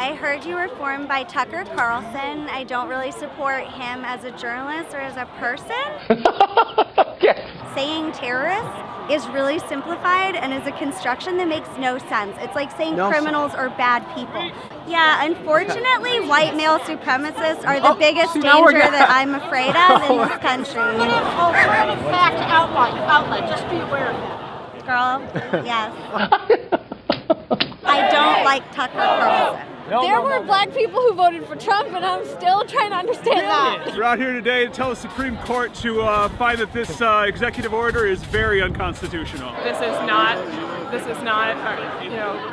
I heard you were formed by Tucker Carlson. I don't really support him as a journalist or as a person. Saying terrorists is really simplified and is a construction that makes no sense. It's like saying criminals or bad people. Yeah, unfortunately, white male supremacists are the biggest danger that I'm afraid of in this country. Alternative fact outlet, just be aware of that. Girl, yes. I don't like Tucker Carlson. There were black people who voted for Trump, and I'm still trying to understand that. We're out here today to tell the Supreme Court to find that this executive order is very unconstitutional. This is not,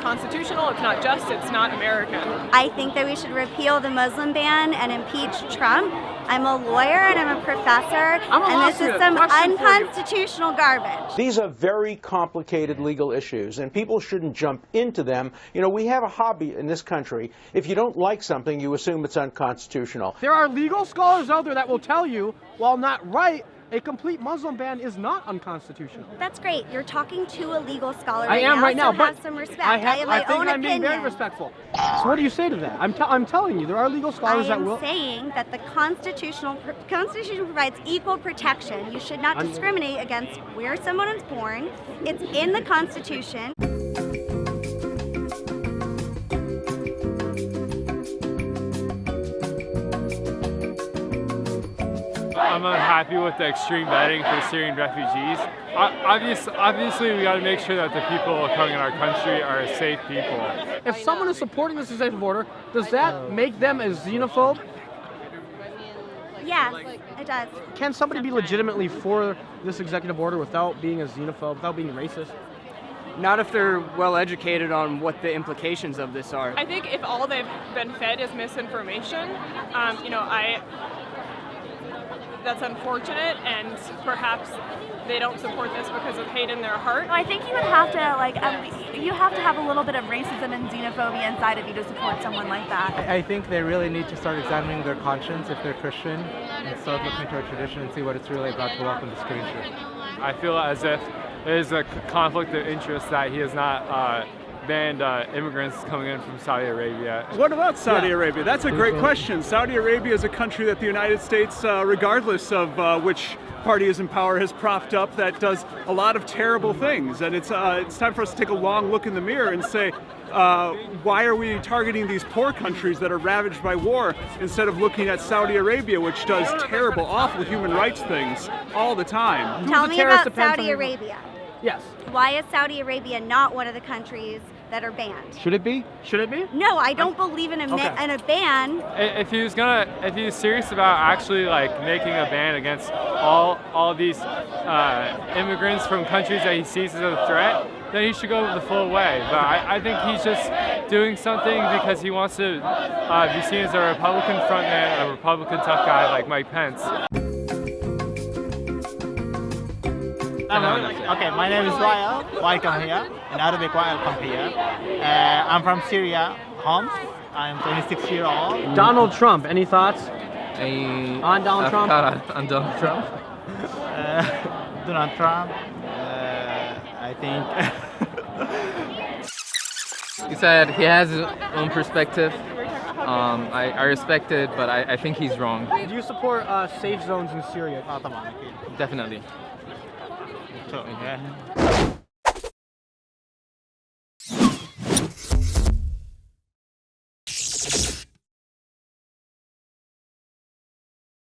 constitutional. It's not just. It's not American. I think that we should repeal the Muslim ban and impeach Trump. I'm a lawyer and I'm a professor, and this is some unconstitutional garbage. These are very complicated legal issues, and people shouldn't jump into them. You know, we have a hobby in this country. If you don't like something, you assume it's unconstitutional. There are legal scholars out there that will tell you, while not right, a complete Muslim ban is not unconstitutional. That's great. You're talking to a legal scholar I am right now, so but have some respect. I have my own I'm being very respectful. So what do you say to that? I'm telling you, there are legal scholars that will. I am saying that the Constitution provides equal protection. You should not discriminate against where someone is born. It's in the Constitution. I'm unhappy with the extreme vetting for the Syrian refugees. Obviously, we got to make sure that the people coming in our country are safe people. If someone is supporting this executive order, does that make them a xenophobe? Yes, it does. Can somebody be legitimately for this executive order without being a xenophobe, without being racist? Not if they're well educated on what the implications of this are. I think if all they've been fed is misinformation, that's unfortunate, and perhaps they don't support this because of hate in their heart. I think you would have to you have to have a little bit of racism and xenophobia inside of you to support someone like that. I think they really need to start examining their conscience if they're Christian and start looking to our tradition and see what it's really about to welcome this country. I feel as if there's a conflict of interest that he has not banned immigrants coming in from Saudi Arabia. What about Saudi Arabia? That's a great question. Saudi Arabia is a country that the United States, regardless of which party is in power, has propped up, that does a lot of terrible things. And it's time for us to take a long look in the mirror and say, why are we targeting these poor countries that are ravaged by war instead of looking at Saudi Arabia, which does terrible, awful human rights things all the time? Tell me about Saudi Arabia. Yes. Why is Saudi Arabia not one of the countries that are banned? Should it be? Should it be? No, I don't believe in a ban. If he was serious about actually making a ban against all these immigrants from countries that he sees as a threat, then he should go the full way. But I think he's just doing something because he wants to be seen as a Republican frontman, a Republican tough guy like Mike Pence. Okay, my name is Wael. Welcome here. In Arabic, Wael, come here. I'm from Syria, Homs. I'm 26 years old. Donald Trump, any thoughts? On Donald Trump? On Donald Trump? Donald Trump, I think. He said he has his own perspective. I respect it, but I think he's wrong. Do you support safe zones in Syria? Definitely. So, yeah.